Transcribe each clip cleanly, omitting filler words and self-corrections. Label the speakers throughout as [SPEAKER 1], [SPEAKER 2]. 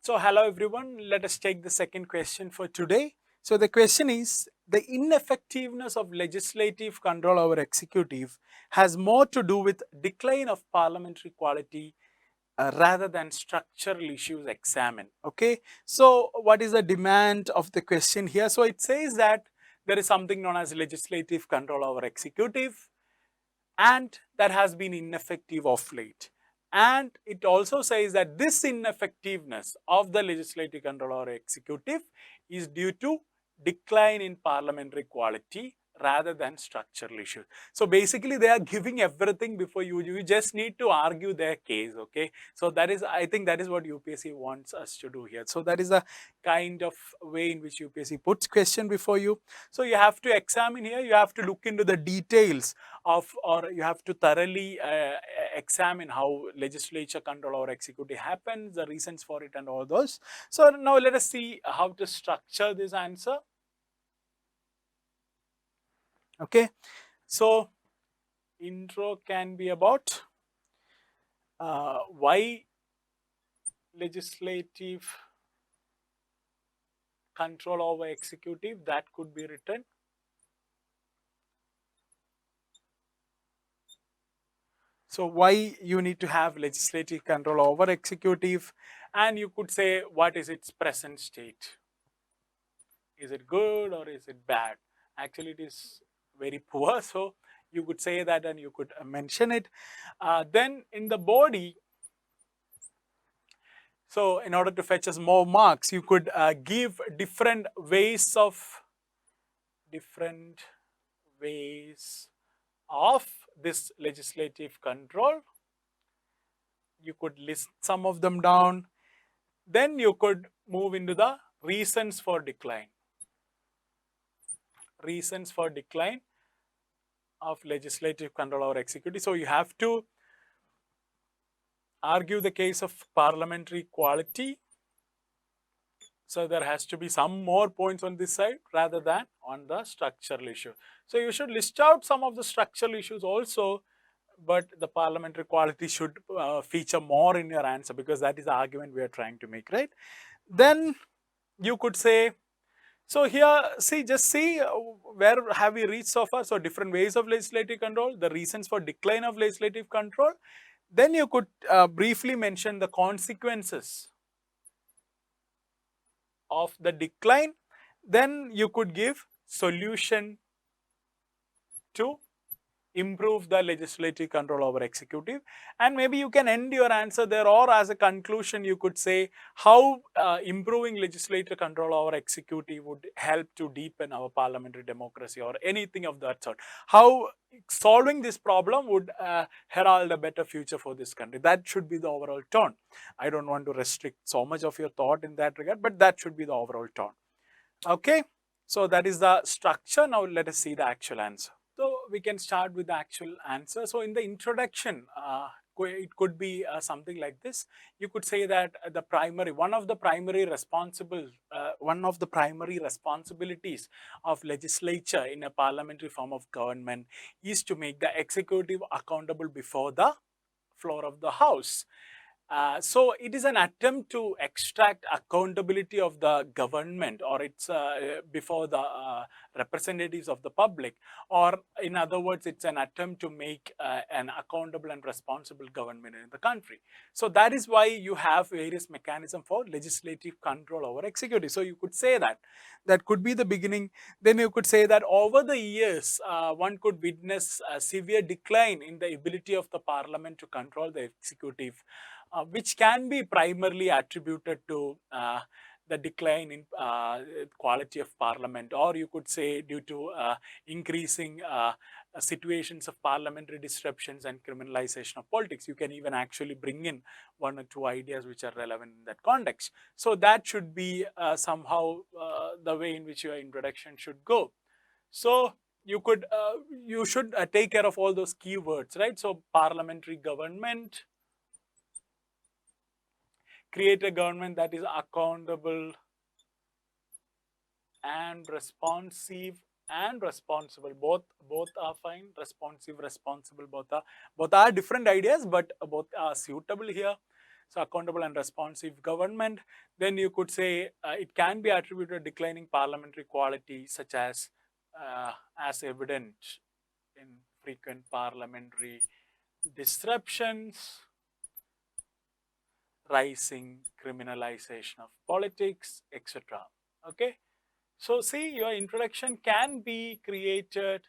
[SPEAKER 1] So hello everyone, let us take the second question for today. So the question is, the ineffectiveness of legislative control over executive has more to do with decline of parliamentary quality rather than structural issues examined. Okay, so what is the demand of the question here? So it says that there is something known as legislative control over executive, and that has been ineffective of late. And it also says that this ineffectiveness of the legislative control or executive is due to decline in parliamentary quality rather than structural issues. So basically they are giving everything before you just need to argue their case, okay? So that is, I think that is what UPSC wants us to do here. So that is the kind of way in which UPSC puts question before you. So you have to examine here, you have to look into the details of, or you have to thoroughly examine how legislature control or executive happens, the reasons for it and all those. So now let us see how to structure this answer. Okay, so intro can be about why legislative control over executive, that could be written. So why you need to have legislative control over executive, and you could say what is its present state. Is it good or is it bad? Actually, it is very poor. So you could say that and you could mention it. Then in the body, so in order to fetch us more marks, you could give different ways of this legislative control. You could list some of them down. Then you could move into the reasons for decline. Reasons for decline of legislative control over executive. So you have to argue the case of parliamentary quality. So there has to be some more points on this side rather than on the structural issue. So you should list out some of the structural issues also, but the parliamentary quality should feature more in your answer, because that is the argument we are trying to make, right? Then you could say, so here, just see where have we reached so far. So different ways of legislative control, the reasons for decline of legislative control. Then you could briefly mention the consequences of the decline. Then you could give solution to improve the legislative control over executive, and maybe you can end your answer there, or as a conclusion you could say how improving legislative control over executive would help to deepen our parliamentary democracy, or anything of that sort. How solving this problem would herald a better future for this country. That should be the overall tone. I don't want to restrict so much of your thought in that regard, but that should be the overall tone. Okay, so that is the structure. Now let us see the actual answer. So we can start with the actual answer. So in the introduction, it could be something like this. You could say that one of the primary responsibilities of legislature in a parliamentary form of government is to make the executive accountable before the floor of the house. So it is an attempt to extract accountability of the government, or it's before the representatives of the public, or in other words, it's an attempt to make an accountable and responsible government in the country. So that is why you have various mechanisms for legislative control over executive. So you could say that could be the beginning. Then you could say that over the years, one could witness a severe decline in the ability of the parliament to control the executive, which can be primarily attributed to the decline in quality of parliament, or you could say due to increasing situations of parliamentary disruptions and criminalization of politics. You can even actually bring in one or two ideas which are relevant in that context. So that should be somehow the way in which your introduction should go. So you should take care of all those keywords, right? So parliamentary government, create a government that is accountable and responsive and responsible. Both are fine. Responsive, responsible, both are different ideas, but both are suitable here. So accountable and responsive government. Then you could say it can be attributed to declining parliamentary quality, such as evident in frequent parliamentary disruptions, rising criminalization of politics, etc. Okay. So see, your introduction can be created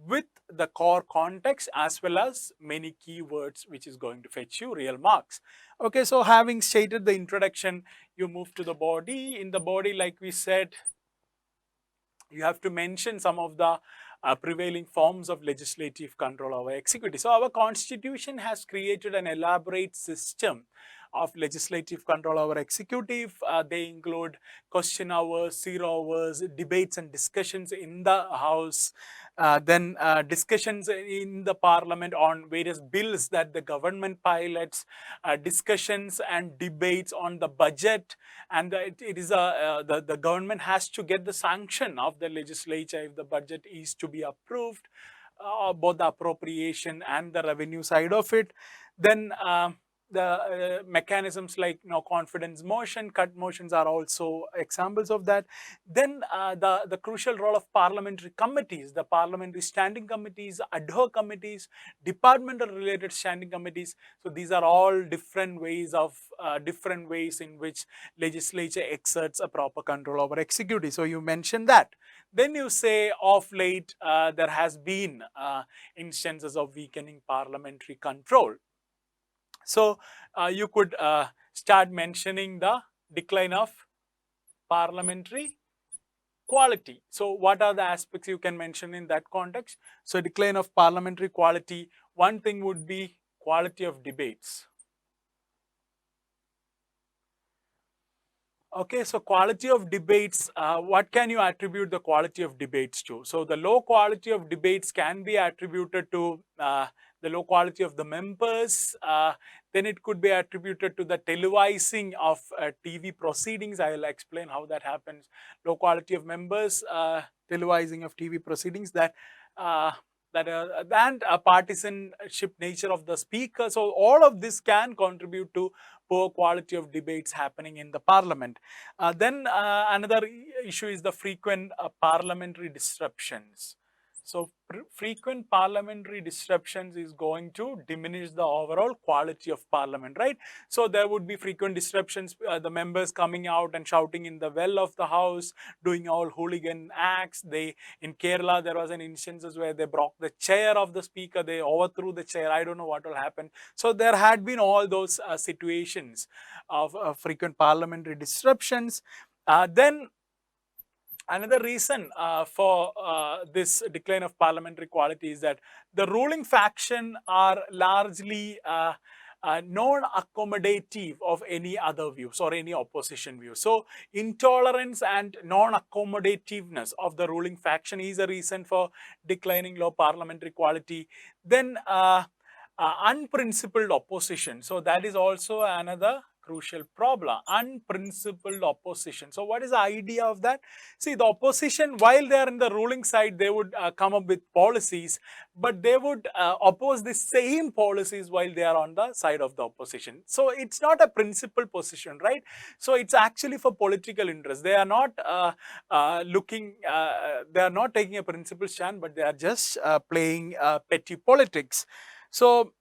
[SPEAKER 1] with the core context as well as many keywords, which is going to fetch you real marks. Okay, so having stated the introduction, you move to the body. In the body, like we said, you have to mention some of the prevailing forms of legislative control over executive. So our constitution has created an elaborate system of legislative control over executive. They include question hours, zero hours, debates and discussions in the house, then discussions in the parliament on various bills that the government pilots, discussions and debates on the budget, and the government has to get the sanction of the legislature if the budget is to be approved, both the appropriation and the revenue side of it. Then the mechanisms like confidence motion, cut motions are also examples of that. Then the crucial role of parliamentary committees, the parliamentary standing committees, ad hoc committees, departmental related standing committees. So these are all different ways in which legislature exerts a proper control over executive. So you mentioned that. Then you say of late there has been instances of weakening parliamentary control. So you could start mentioning the decline of parliamentary quality. So what are the aspects you can mention in that context? So decline of parliamentary quality, one thing would be quality of debates. Okay, so quality of debates, what can you attribute the quality of debates to? So the low quality of debates can be attributed to the low quality of the members. Then it could be attributed to the televising of TV proceedings. I will explain how that happens. Low quality of members, televising of TV proceedings, and a partisanship nature of the speaker. So all of this can contribute to poor quality of debates happening in the parliament. Then another issue is the frequent parliamentary disruptions. So frequent parliamentary disruptions is going to diminish the overall quality of parliament, right? So there would be frequent disruptions, the members coming out and shouting in the well of the house, doing all hooligan acts. In Kerala, there was an instances where they broke the chair of the speaker, they overthrew the chair. I don't know what will happen. So there had been all those situations of frequent parliamentary disruptions. Then another reason for this decline of parliamentary quality is that the ruling faction are largely non-accommodative of any other views or any opposition views. So intolerance and non-accommodativeness of the ruling faction is a reason for declining low parliamentary quality. Then unprincipled opposition. So that is also another crucial problem, unprincipled opposition. So what is the idea of that? See, the opposition, while they are in the ruling side, they would come up with policies, but they would oppose the same policies while they are on the side of the opposition. So it's not a principled position, right? So it's actually for political interest. They are not they are not taking a principled stand, but they are just playing petty politics. So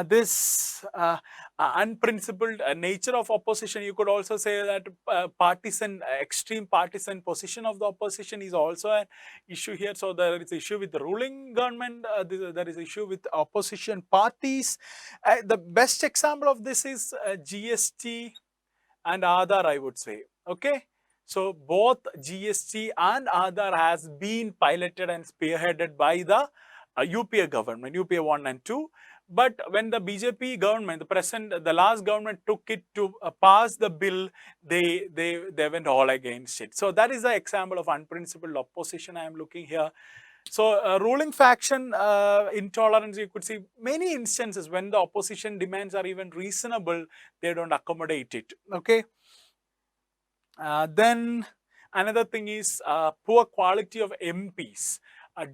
[SPEAKER 1] this unprincipled nature of opposition, you could also say that extreme partisan position of the opposition is also an issue here. So there is issue with the ruling government, there is issue with opposition parties. The best example of this is GST and Aadhaar, I would say. Okay. So both GST and Aadhaar has been piloted and spearheaded by the UPA government, UPA 1 and 2. But when the BJP government, the last government took it to pass the bill, they went all against it. So that is the example of unprincipled opposition I am looking here. So ruling faction intolerance, you could see many instances when the opposition demands are even reasonable, they don't accommodate it. Okay. Then another thing is poor quality of MPs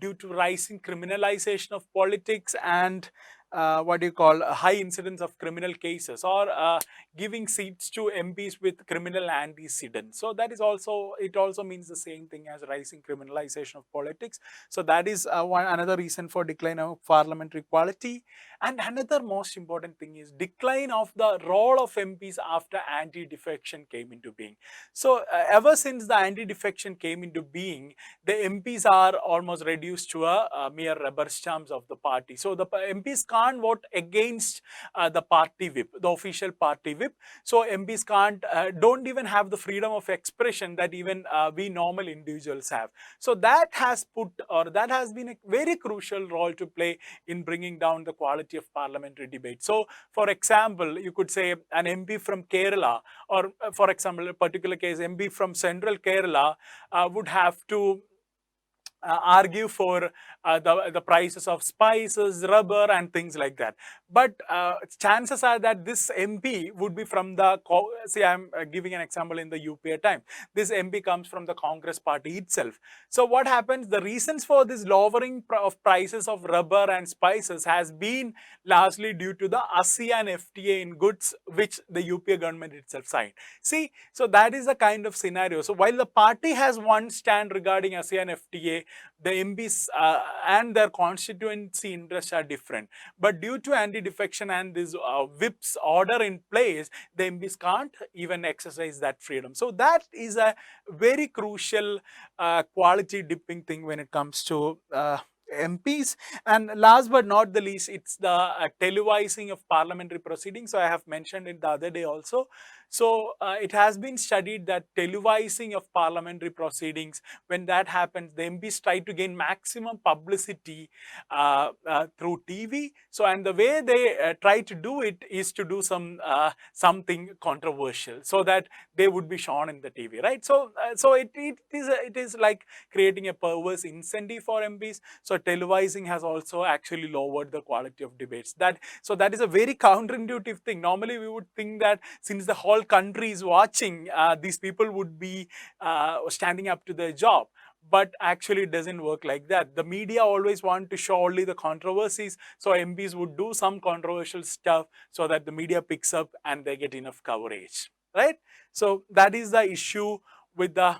[SPEAKER 1] due to rising criminalization of politics and what do you call, a high incidence of criminal cases, or giving seats to MPs with criminal antecedents. So that is also, it also means the same thing as rising criminalization of politics. So that is another reason for decline of parliamentary quality. And another most important thing is decline of the role of MPs after anti-defection came into being. So ever since the anti-defection came into being, the MPs are almost reduced to a mere rubber stamps of the party. So the MPs can't vote against the party whip, the official party whip. So MPs can't, don't even have the freedom of expression that even we normal individuals have. So that has put, or that has been a very crucial role to play in bringing down the quality of parliamentary debate. So for example, you could say an MP from Kerala, or for example, a particular case, MP from Central Kerala would have to argue for the prices of spices, rubber, and things like that. But chances are that this MP would be from the, see, I'm giving an example in the UPA time. This MP comes from the Congress party itself. So what happens, the reasons for this lowering of prices of rubber and spices has been largely due to the ASEAN FTA in goods, which the UPA government itself signed. See, so that is the kind of scenario. So while the party has one stand regarding ASEAN FTA, the MPs and their constituency interests are different. But due to anti-defection and this whips order in place, the MPs can't even exercise that freedom. So that is a very crucial quality dipping thing when it comes to MPs. And last but not the least, it's the televising of parliamentary proceedings. So I have mentioned it the other day also. So it has been studied that televising of parliamentary proceedings, when that happens, the MPs try to gain maximum publicity through TV. So, and the way they try to do it is to do something controversial, so that they would be shown in the TV, right? So, it is like creating a perverse incentive for MPs. So televising has also actually lowered the quality of debates. So that is a very counterintuitive thing. Normally we would think that since the whole country is watching, these people would be standing up to their job. But actually it doesn't work like that. The media always want to show only the controversies. So MPs would do some controversial stuff so that the media picks up and they get enough coverage, right? So that is the issue with the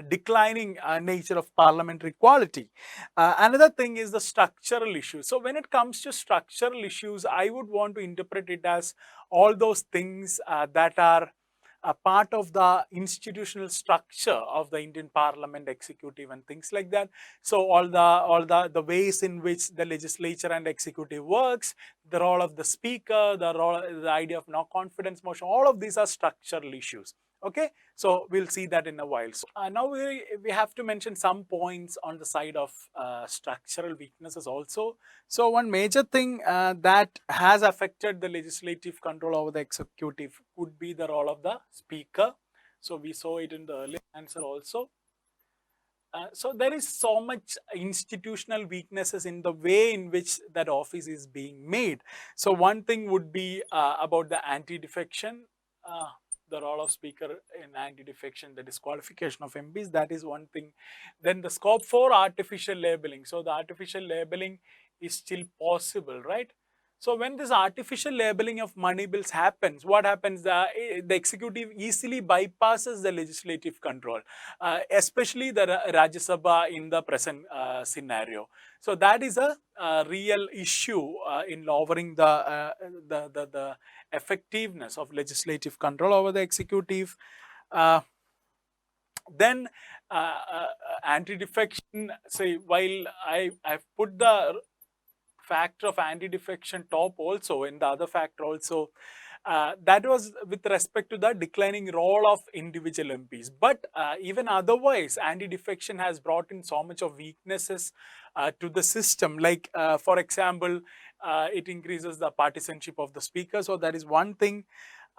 [SPEAKER 1] declining nature of parliamentary quality. Another thing is the structural issues. So when it comes to structural issues, I would want to interpret it as all those things that are a part of the institutional structure of the Indian Parliament, executive, and things like that. So all the ways in which the legislature and executive works, the role of the speaker, the idea of no confidence motion, all of these are structural issues. Okay, so we'll see that in a while. So now we have to mention some points on the side of structural weaknesses also. So one major thing that has affected the legislative control over the executive could be the role of the speaker. So we saw it in the earlier answer also. So there is so much institutional weaknesses in the way in which that office is being made. So one thing would be about the anti-defection. The role of speaker in anti-defection, the disqualification of MPs, that is one thing. Then the scope for artificial labeling. So the artificial labeling is still possible, right? So when this artificial labeling of money bills happens, what happens? The executive easily bypasses the legislative control, especially the Rajya Sabha in the present scenario. So that is a real issue in lowering the effectiveness of legislative control over the executive. Then anti-defection, say, while I've put the factor of anti-defection top also, in the other factor also, that was with respect to the declining role of individual MPs. But even otherwise, anti-defection has brought in so much of weaknesses to the system. Like, for example, it increases the partisanship of the speaker. So that is one thing.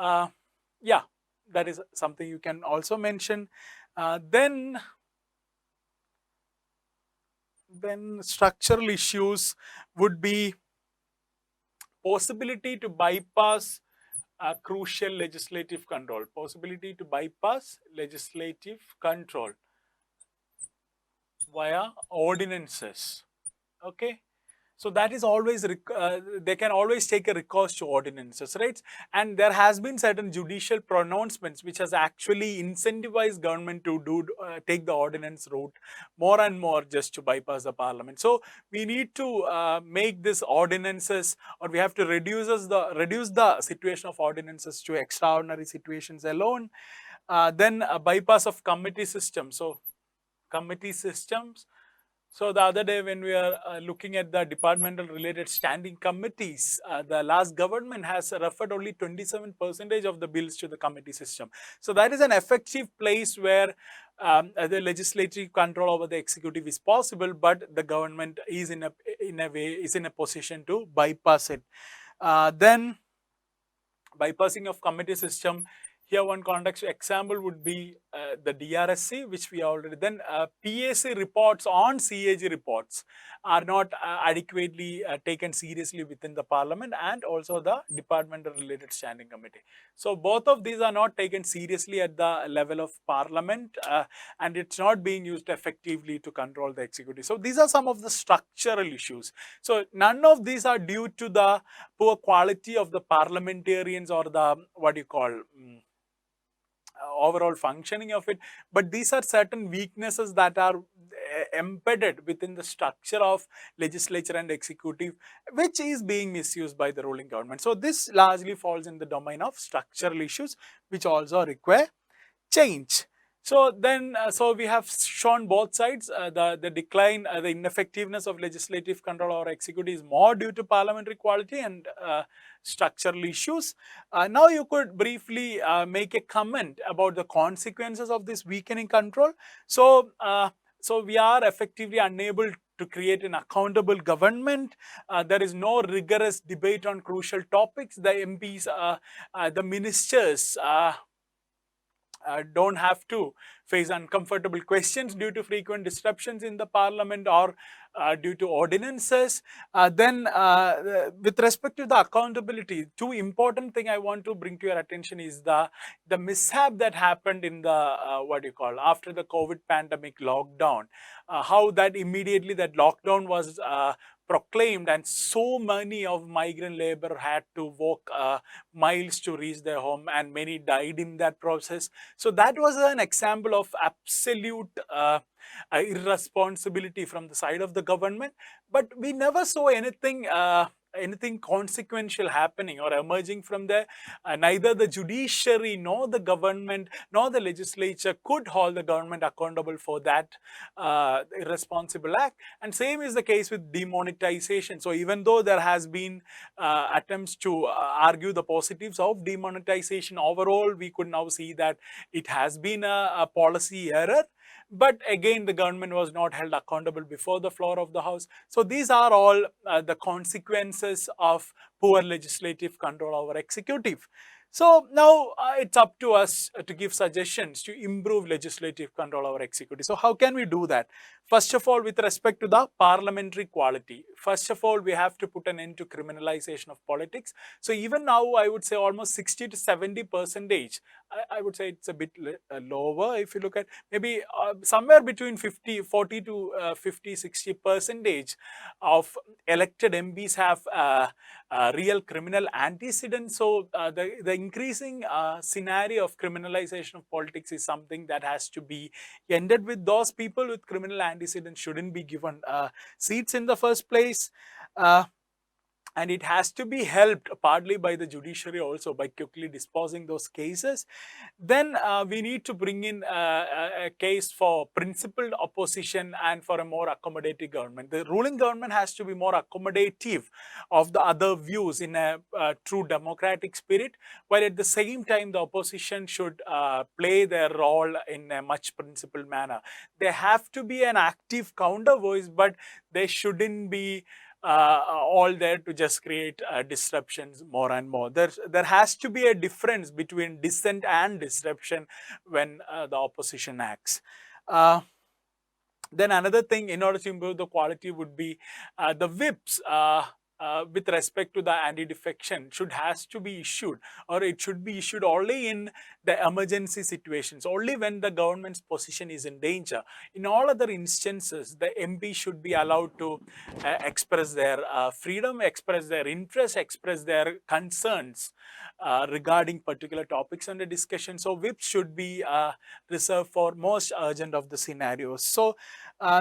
[SPEAKER 1] Yeah, that is something you can also mention. Then structural issues would be possibility to bypass crucial legislative control. Possibility to bypass legislative control via ordinances. Okay. So that is always, they can always take a recourse to ordinances, right? And there has been certain judicial pronouncements which has actually incentivized government to take the ordinance route more and more just to bypass the parliament. So we need to make this ordinances, or we have to reduce the situation of ordinances to extraordinary situations alone. Then a bypass of committee system. So committee systems. So the other day when we are looking at the departmental related standing committees, the last government has referred only 27% of the bills to the committee system. So that is an effective place where the legislative control over the executive is possible, but the government is in a position to bypass it. Then bypassing of committee system. Here one context example would be the DRSC, which we already, then PAC reports on CAG reports are not adequately taken seriously within the parliament, and also the departmental related standing committee. So both of these are not taken seriously at the level of parliament, and it's not being used effectively to control the executive. So these are some of the structural issues. So none of these are due to the poor quality of the parliamentarians or the what you call overall functioning of it, but these are certain weaknesses that are embedded within the structure of legislature and executive, which is being misused by the ruling government. So this largely falls in the domain of structural issues which also require change. So then, so we have shown both sides. The decline, the ineffectiveness of legislative control or executive is more due to parliamentary quality and structural issues. Now you could briefly make a comment about the consequences of this weakening control. So, so we are effectively unable to create an accountable government. There is no rigorous debate on crucial topics. The MPs, the ministers, don't have to face uncomfortable questions due to frequent disruptions in the parliament or due to ordinances. Then with respect to the accountability, two important thing I want to bring to your attention is the mishap that happened in the what you call after the COVID pandemic lockdown, how that immediately that lockdown was proclaimed, and so many of migrant labor had to walk miles to reach their home, and many died in that process. So that was an example of absolute irresponsibility from the side of the government. But we never saw anything consequential happening or emerging from there. Neither the judiciary nor the government nor the legislature could hold the government accountable for that irresponsible act. And same is the case with demonetization. So even though there has been attempts to argue the positives of demonetization, overall we could now see that it has been a policy error. But again, the government was not held accountable before the floor of the House. So these are all the consequences of poor legislative control over executive. So now it's up to us to give suggestions to improve legislative control over executive. So how can we do that? First of all, with respect to the parliamentary quality, first of all, we have to put an end to criminalization of politics. So even now, I would say almost 60 to 70%. I would say it's a bit lower if you look at maybe somewhere between 40 to 50, 60% of elected MPs have real criminal antecedents. So the increasing scenario of criminalization of politics is something that has to be ended with. Those people with criminal antecedents shouldn't be given seats in the first place. And it has to be helped partly by the judiciary also by quickly disposing those cases. Then we need to bring in a case for principled opposition and for a more accommodative government. The ruling government has to be more accommodative of the other views in a true democratic spirit, while at the same time the opposition should play their role in a much principled manner. There have to be an active counter voice, but they shouldn't be all there to just create disruptions more and more. There has to be a difference between dissent and disruption when the opposition acts. Then another thing in order to improve the quality would be the whips. with respect to the anti-defection has to be issued, or it should be issued only in the emergency situations, only when the government's position is in danger. In all other instances, the MP should be allowed to express their freedom, express their interest, express their concerns regarding particular topics under discussion. So whips should be reserved for most urgent of the scenarios. So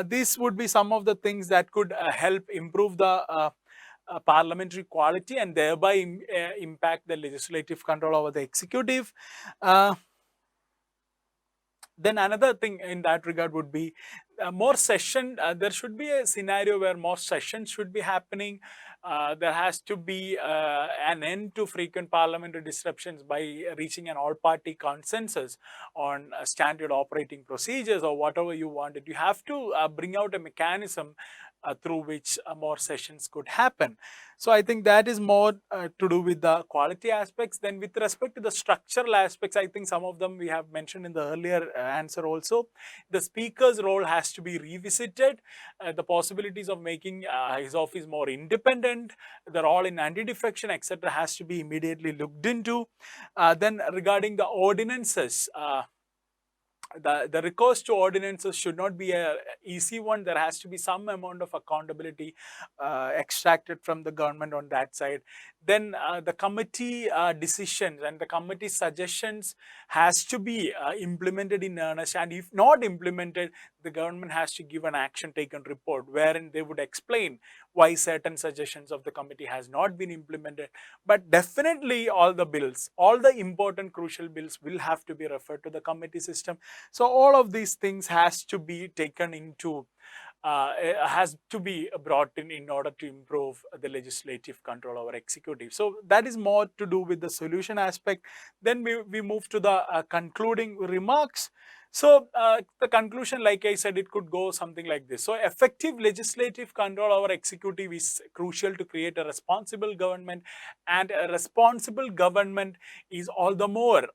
[SPEAKER 1] these would be some of the things that could help improve the parliamentary quality and thereby impact the legislative control over the executive. Then another thing in that regard would be more session. There should be a scenario where more sessions should be happening. There has to be an end to frequent parliamentary disruptions by reaching an all-party consensus on standard operating procedures or whatever you wanted. You have to bring out a mechanism through which more sessions could happen. So I think that is more to do with the quality aspects. Then with respect to the structural aspects, I think some of them we have mentioned in the earlier answer also. The speaker's role has to be revisited. The possibilities of making his office more independent, the role in anti-defection, etc. has to be immediately looked into. Then regarding the ordinances, the recourse to ordinances should not be an easy one. There has to be some amount of accountability extracted from the government on that side. Then the committee decisions and the committee suggestions has to be implemented in earnest, and if not implemented, the government has to give an action taken report wherein they would explain why certain suggestions of the committee has not been implemented. But definitely all the bills, all the important crucial bills will have to be referred to the committee system. So all of these things has to be taken into has to be brought in order to improve the legislative control over executive. So that is more to do with the solution aspect. Then we move to the concluding remarks. So the conclusion, like I said, it could go something like this. So effective legislative control over executive is crucial to create a responsible government, and a responsible government is all the more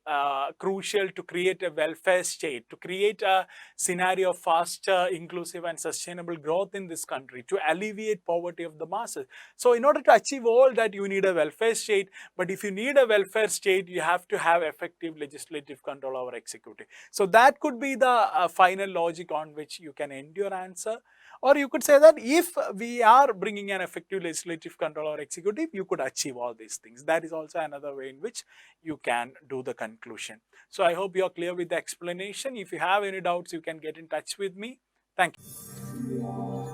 [SPEAKER 1] crucial to create a welfare state, to create a scenario of faster, inclusive and sustainable growth in this country, to alleviate poverty of the masses. So in order to achieve all that, you need a welfare state. But if you need a welfare state, you have to have effective legislative control over executive. So that could be the final logic on which you can end your answer. Or you could say that if we are bringing an effective legislative control over executive, you could achieve all these things. That is also another way in which you can do the conclusion. So I hope you are clear with the explanation. If you have any doubts, you can get in touch with me. Thank you.